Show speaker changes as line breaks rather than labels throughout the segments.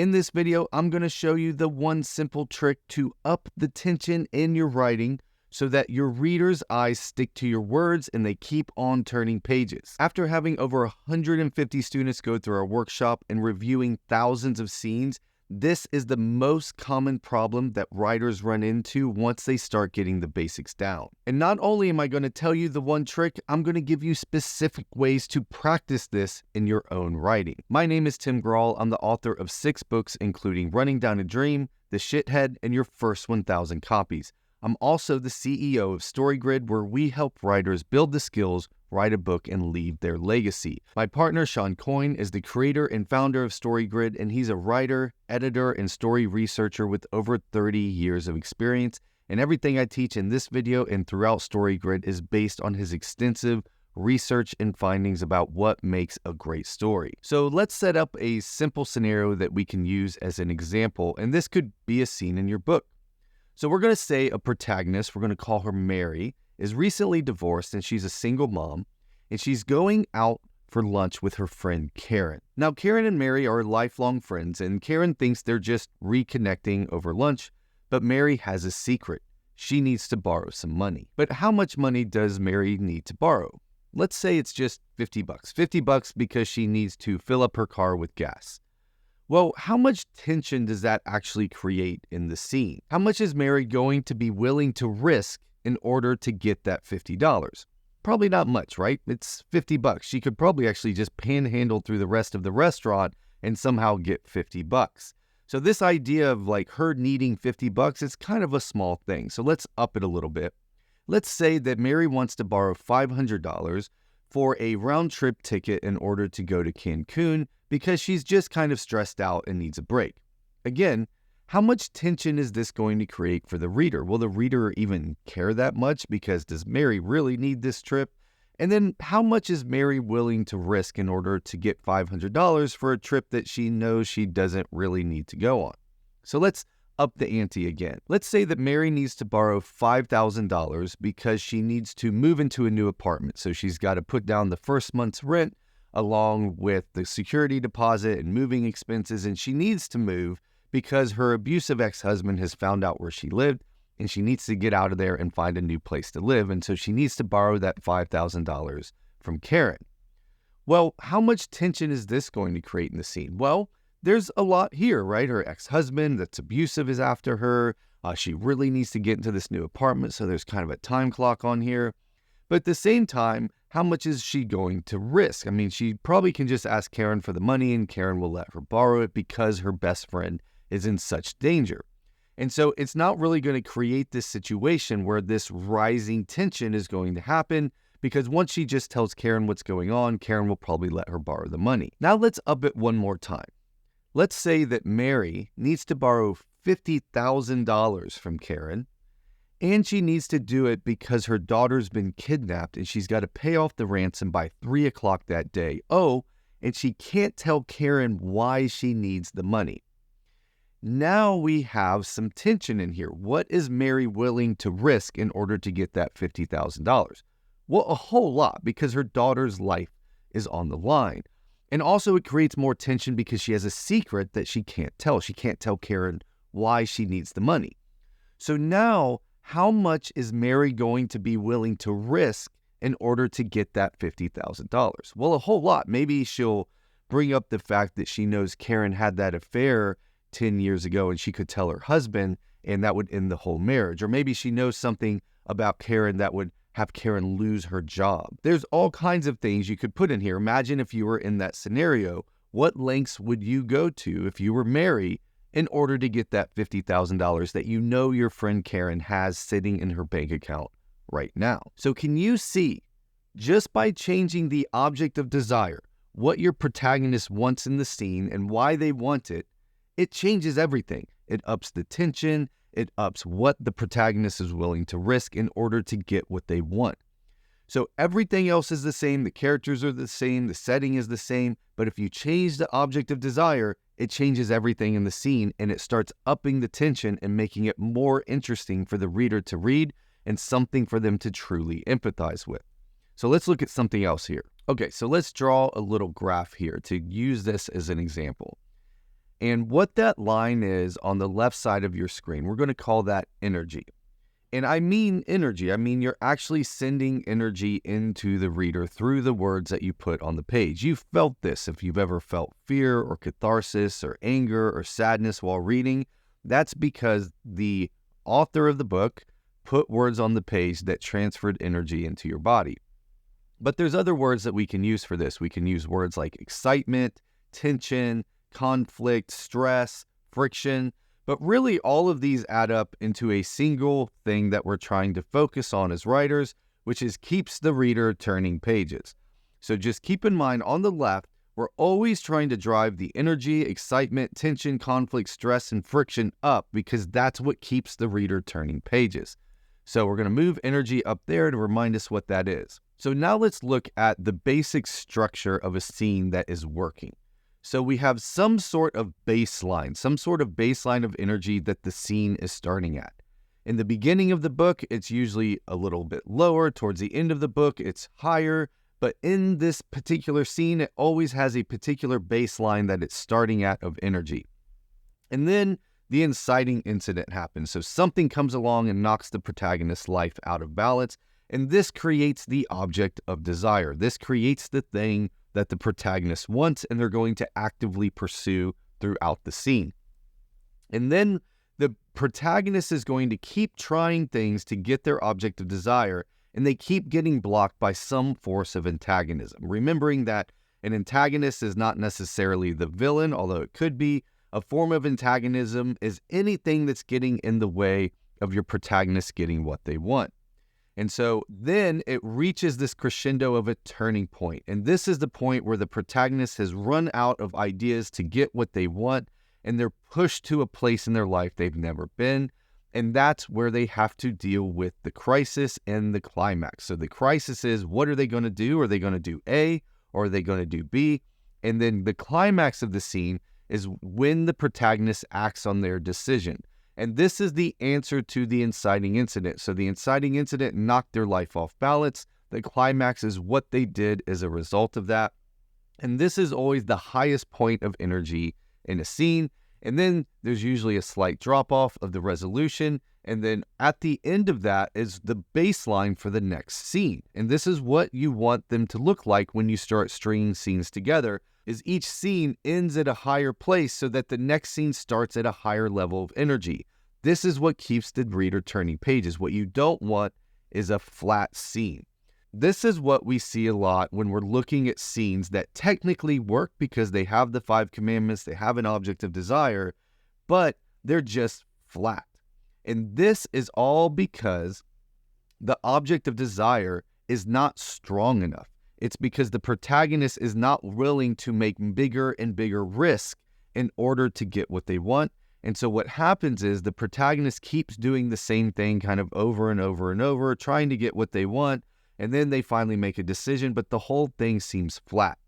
In this video, I'm going to show you the one simple trick to up the tension in your writing so that your reader's eyes stick to your words and they keep on turning pages. After having over 150 students go through our workshop and reviewing thousands of scenes, this is the most common problem that writers run into once they start getting the basics down. And not only am I going to tell you the one trick, I'm going to give you specific ways to practice this in your own writing. My name is Tim Grahl. I'm the author of 6 books, including Running Down a Dream, The Shithead, and Your First 1,000 Copies. I'm also the CEO of StoryGrid, where we help writers build the skills, write a book, and leave their legacy. My partner, Sean Coyne, is the creator and founder of StoryGrid, and he's a writer, editor, and story researcher with over 30 years of experience. And everything I teach in this video and throughout StoryGrid is based on his extensive research and findings about what makes a great story. So let's set up a simple scenario that we can use as an example, and this could be a scene in your book. So we're going to say a protagonist, we're going to call her Mary, is recently divorced and she's a single mom, and she's going out for lunch with her friend Karen. Now, Karen and Mary are lifelong friends, and Karen thinks they're just reconnecting over lunch, but Mary has a secret. She needs to borrow some money. But how much money does Mary need to borrow? Let's say it's just $50. $50 because she needs to fill up her car with gas. Well, how much tension does that actually create in the scene? How much is Mary going to be willing to risk in order to get that $50? Probably not much, right? It's $50. She could probably actually just panhandle through the rest of the restaurant and somehow get $50. So this idea of like her needing $50 is kind of a small thing. So let's up it a little bit. Let's say that Mary wants to borrow $500 for a round trip ticket in order to go to Cancun because she's just kind of stressed out and needs a break. Again, how much tension is this going to create for the reader? Will the reader even care that much? Because does Mary really need this trip? And then how much is Mary willing to risk in order to get $500 for a trip that she knows she doesn't really need to go on? So let's up the ante again. Let's say that Mary needs to borrow $5,000 because she needs to move into a new apartment. So she's got to put down the first month's rent along with the security deposit and moving expenses. And she needs to move because her abusive ex-husband has found out where she lived and she needs to get out of there and find a new place to live. And so she needs to borrow that $5,000 from Karen. Well, how much tension is this going to create in the scene? Well, there's a lot here, right? Her ex-husband that's abusive is after her. She really needs to get into this new apartment, so there's kind of a time clock on here. But at the same time, how much is she going to risk? I mean, she probably can just ask Karen for the money and Karen will let her borrow it because her best friend is in such danger. And so it's not really going to create this situation where this rising tension is going to happen, because once she just tells Karen what's going on, Karen will probably let her borrow the money. Now let's up it one more time. Let's say that Mary needs to borrow $50,000 from Karen, and she needs to do it because her daughter's been kidnapped and she's got to pay off the ransom by 3 o'clock that day. Oh, and she can't tell Karen why she needs the money. Now we have some tension in here. What is Mary willing to risk in order to get that $50,000? Well, a whole lot, because her daughter's life is on the line. And also it creates more tension because she has a secret that she can't tell. She can't tell Karen why she needs the money. So now, how much is Mary going to be willing to risk in order to get that $50,000? Well, a whole lot. Maybe she'll bring up the fact that she knows Karen had that affair 10 years ago and she could tell her husband and that would end the whole marriage. Or maybe she knows something about Karen that would have Karen lose her job. There's all kinds of things you could put in here. Imagine if you were in that scenario, what lengths would you go to if you were Mary in order to get that $50,000 that you know your friend Karen has sitting in her bank account right now? So can you see, just by changing the object of desire, what your protagonist wants in the scene and why they want it, it changes everything. It ups the tension. It ups what the protagonist is willing to risk in order to get what they want. So everything else is the same. The characters are the same. The setting is the same. But if you change the object of desire, it changes everything in the scene and it starts upping the tension and making it more interesting for the reader to read and something for them to truly empathize with. So let's look at something else here. Okay, so let's draw a little graph here to use this as an example. And what that line is on the left side of your screen, we're going to call that energy. And I mean energy. I mean you're actually sending energy into the reader through the words that you put on the page. You've felt this if you've ever felt fear or catharsis or anger or sadness while reading. That's because the author of the book put words on the page that transferred energy into your body. But there's other words that we can use for this. We can use words like excitement, tension, conflict, stress, friction. But really, all of these add up into a single thing that we're trying to focus on as writers, which is keeps the reader turning pages. So just keep in mind, on the left, we're always trying to drive the energy, excitement, tension, conflict, stress, and friction up because that's what keeps the reader turning pages. So we're going to move energy up there to remind us what that is. So now let's look at the basic structure of a scene that is working. So we have some sort of baseline of energy that the scene is starting at. In the beginning of the book, it's usually a little bit lower. Towards the end of the book, it's higher. But in this particular scene, it always has a particular baseline that it's starting at of energy. And then the inciting incident happens. So something comes along and knocks the protagonist's life out of balance. And this creates the object of desire. This creates the thing that the protagonist wants and they're going to actively pursue throughout the scene. And then the protagonist is going to keep trying things to get their object of desire, and they keep getting blocked by some force of antagonism. Remembering that an antagonist is not necessarily the villain, although it could be. A form of antagonism is anything that's getting in the way of your protagonist getting what they want. And so then it reaches this crescendo of a turning point. And this is the point where the protagonist has run out of ideas to get what they want, and they're pushed to a place in their life they've never been. And that's where they have to deal with the crisis and the climax. So the crisis is, what are they going to do? Are they going to do A or are they going to do B? And then the climax of the scene is when the protagonist acts on their decision. And this is the answer to the inciting incident. So the inciting incident knocked their life off balance. The climax is what they did as a result of that. And this is always the highest point of energy in a scene. And then there's usually a slight drop-off of the resolution. And then at the end of that is the baseline for the next scene. And this is what you want them to look like when you start stringing scenes together, is each scene ends at a higher place so that the next scene starts at a higher level of energy. This is what keeps the reader turning pages. What you don't want is a flat scene. This is what we see a lot when we're looking at scenes that technically work because they have the 5 commandments, they have an object of desire, but they're just flat. And this is all because the object of desire is not strong enough. It's because the protagonist is not willing to make bigger and bigger risk in order to get what they want. And so what happens is the protagonist keeps doing the same thing kind of over and over and over, trying to get what they want. And then they finally make a decision, but the whole thing seems flat.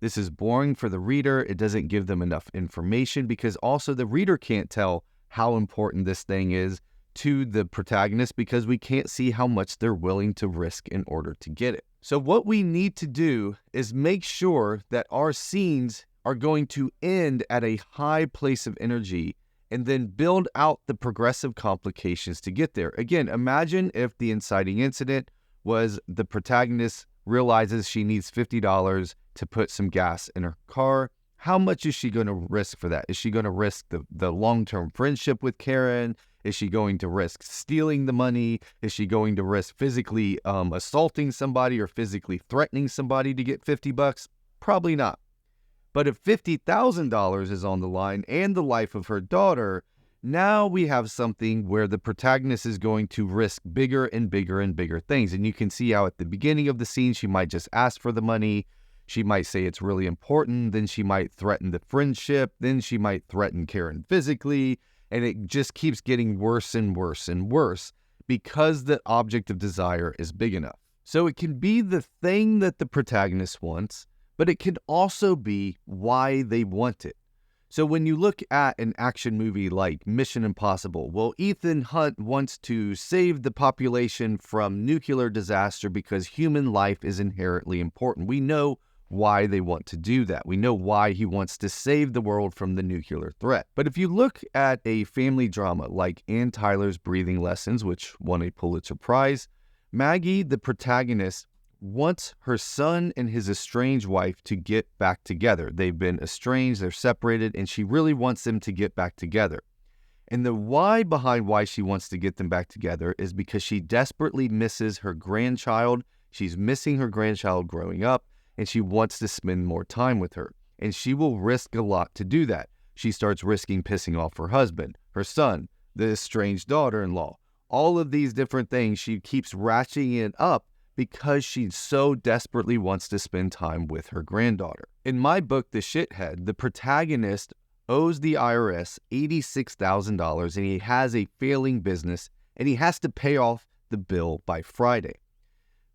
This is boring for the reader. It doesn't give them enough information because also the reader can't tell how important this thing is to the protagonist because we can't see how much they're willing to risk in order to get it. So what we need to do is make sure that our scenes are going to end at a high place of energy and then build out the progressive complications to get there. Again, imagine if the inciting incident was the protagonist realizes she needs $50 to put some gas in her car. How much is she going to risk for that? Is she going to risk the long-term friendship with Karen? Is she going to risk stealing the money? Is she going to risk physically assaulting somebody or physically threatening somebody to get $50? Probably not. But if $50,000 is on the line and the life of her daughter, now we have something where the protagonist is going to risk bigger and bigger and bigger things. And you can see how at the beginning of the scene, she might just ask for the money. She might say it's really important. Then she might threaten the friendship. Then she might threaten Karen physically. And it just keeps getting worse and worse and worse because the object of desire is big enough. So it can be the thing that the protagonist wants, but it can also be why they want it. So when you look at an action movie like Mission Impossible, well, Ethan Hunt wants to save the population from nuclear disaster because human life is inherently important. We know why they want to do that. We know why he wants to save the world from the nuclear threat. But if you look at a family drama like Ann Tyler's Breathing Lessons, which won a Pulitzer Prize, Maggie, the protagonist, wants her son and his estranged wife to get back together. They've been estranged, they're separated, and she really wants them to get back together. And the why behind why she wants to get them back together is because she desperately misses her grandchild. She's missing her grandchild growing up, and she wants to spend more time with her. And she will risk a lot to do that. She starts risking pissing off her husband, her son, the estranged daughter-in-law. All of these different things, she keeps ratcheting it up because she so desperately wants to spend time with her granddaughter. In my book, The Shithead, the protagonist owes the IRS $86,000 and he has a failing business and he has to pay off the bill by Friday.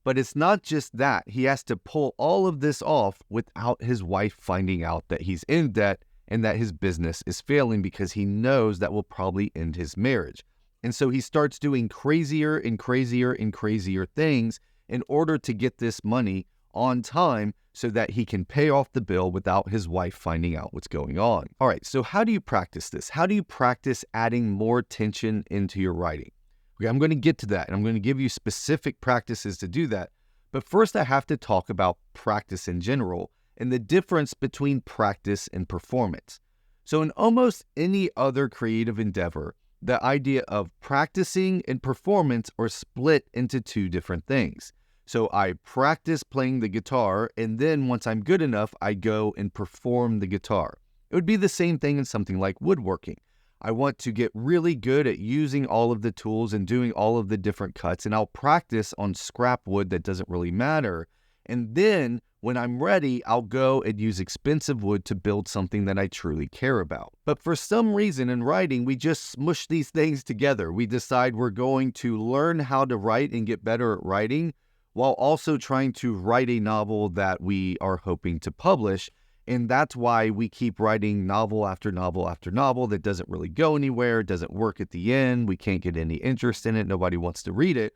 But it's not just that. He has to pull all of this off without his wife finding out that he's in debt and that his business is failing, because he knows that will probably end his marriage. And so he starts doing crazier and crazier and crazier things in order to get this money on time so that he can pay off the bill without his wife finding out what's going on. All right, so how do you practice this? How do you practice adding more tension into your writing? Okay, I'm going to get to that, and I'm going to give you specific practices to do that. But first, I have to talk about practice in general and the difference between practice and performance. So in almost any other creative endeavor, the idea of practicing and performance are split into two different things. So I practice playing the guitar, and then once I'm good enough, I go and perform the guitar. It would be the same thing in something like woodworking. I want to get really good at using all of the tools and doing all of the different cuts, and I'll practice on scrap wood that doesn't really matter. And then when I'm ready, I'll go and use expensive wood to build something that I truly care about. But for some reason in writing, we just smush these things together. We decide we're going to learn how to write and get better at writing while also trying to write a novel that we are hoping to publish. And that's why we keep writing novel after novel after novel that doesn't really go anywhere, doesn't work at the end. We can't get any interest in it. Nobody wants to read it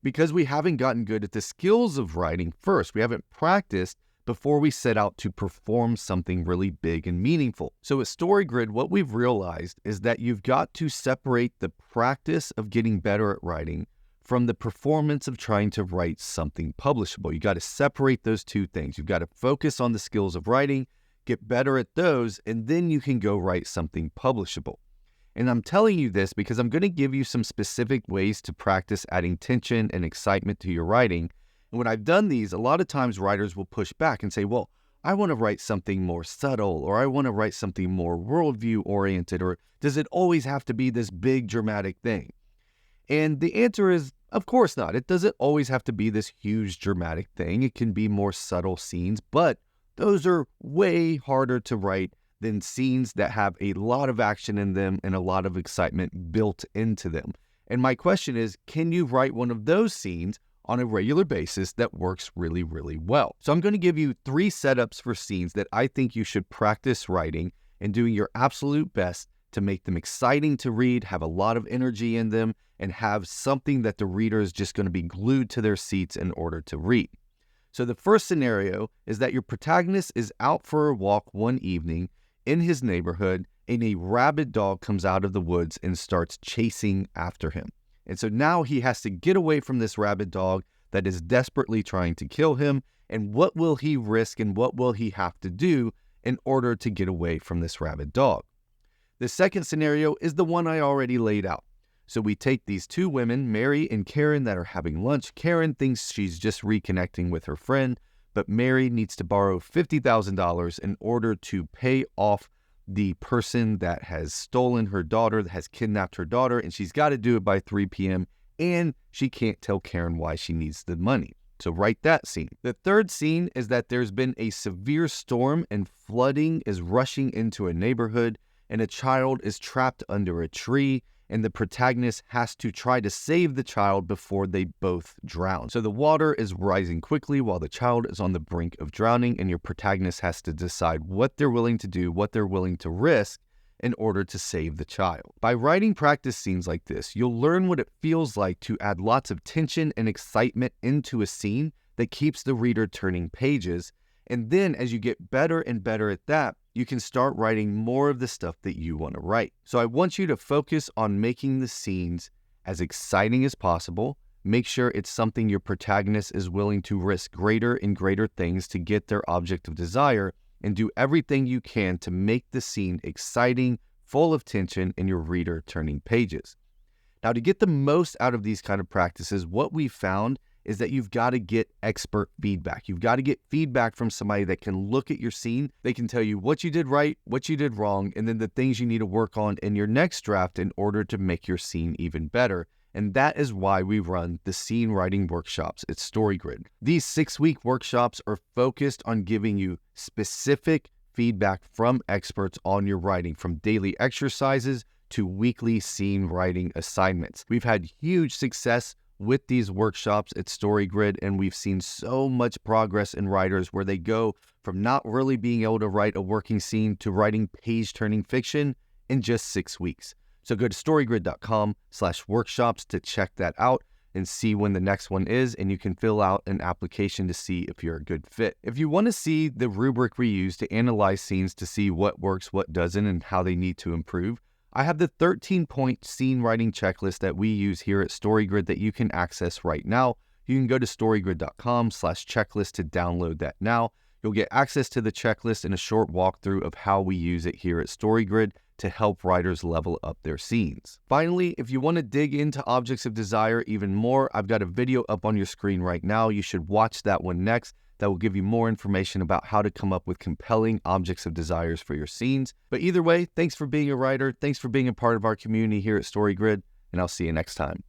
because we haven't gotten good at the skills of writing first. We haven't practiced before we set out to perform something really big and meaningful. So at StoryGrid, what we've realized is that you've got to separate the practice of getting better at writing from the performance of trying to write something publishable. You got to separate those two things. You've got to focus on the skills of writing, get better at those, and then you can go write something publishable. And I'm telling you this because I'm going to give you some specific ways to practice adding tension and excitement to your writing. And when I've done these, a lot of times writers will push back and say, well, I want to write something more subtle, or I want to write something more worldview oriented, or does it always have to be this big dramatic thing? And the answer is, of course not. It doesn't always have to be this huge dramatic thing. It can be more subtle scenes, but those are way harder to write than scenes that have a lot of action in them and a lot of excitement built into them. And my question is, can you write one of those scenes on a regular basis that works really, really well? So I'm going to give you 3 setups for scenes that I think you should practice writing and doing your absolute best to make them exciting to read, have a lot of energy in them, and have something that the reader is just going to be glued to their seats in order to read. So the first scenario is that your protagonist is out for a walk one evening in his neighborhood, and a rabid dog comes out of the woods and starts chasing after him. And so now he has to get away from this rabid dog that is desperately trying to kill him. And what will he risk and what will he have to do in order to get away from this rabid dog? The second scenario is the one I already laid out. So we take these 2 women, Mary and Karen, that are having lunch. Karen thinks she's just reconnecting with her friend, but Mary needs to borrow $50,000 in order to pay off the person that has stolen her daughter, that has kidnapped her daughter, and she's got to do it by 3 p.m., and she can't tell Karen why she needs the money. So write that scene. The third scene is that there's been a severe storm and flooding is rushing into a neighborhood, and a child is trapped under a tree, and the protagonist has to try to save the child before they both drown. So the water is rising quickly while the child is on the brink of drowning, and your protagonist has to decide what they're willing to do, what they're willing to risk in order to save the child. By writing practice scenes like this, you'll learn what it feels like to add lots of tension and excitement into a scene that keeps the reader turning pages, And then as you get better and better at that, you can start writing more of the stuff that you want to write. So I want you to focus on making the scenes as exciting as possible. Make sure it's something your protagonist is willing to risk greater and greater things to get their object of desire, and do everything you can to make the scene exciting, full of tension, and your reader turning pages. Now, to get the most out of these kind of practices, what we found is that you've got to get expert feedback. You've got to get feedback from somebody that can look at your scene. They can tell you what you did right, what you did wrong, and then the things you need to work on in your next draft in order to make your scene even better. And that is why we run the scene writing workshops at StoryGrid. These 6-week workshops are focused on giving you specific feedback from experts on your writing, from daily exercises to weekly scene writing assignments. We've had huge success with these workshops at StoryGrid, and we've seen so much progress in writers where they go from not really being able to write a working scene to writing page-turning fiction in just 6 weeks. So go to storygrid.com/workshops to check that out and see when the next one is, and you can fill out an application to see if you're a good fit. If you want to see the rubric we use to analyze scenes to see what works, what doesn't, and how they need to improve, I have the 13-point scene writing checklist that we use here at StoryGrid that you can access right now. You can go to storygrid.com/checklist to download that now. You'll get access to the checklist and a short walkthrough of how we use it here at StoryGrid to help writers level up their scenes. Finally, if you want to dig into objects of desire even more, I've got a video up on your screen right now. You should watch that one next. That will give you more information about how to come up with compelling objects of desires for your scenes. But either way, thanks for being a writer. Thanks for being a part of our community here at StoryGrid, and I'll see you next time.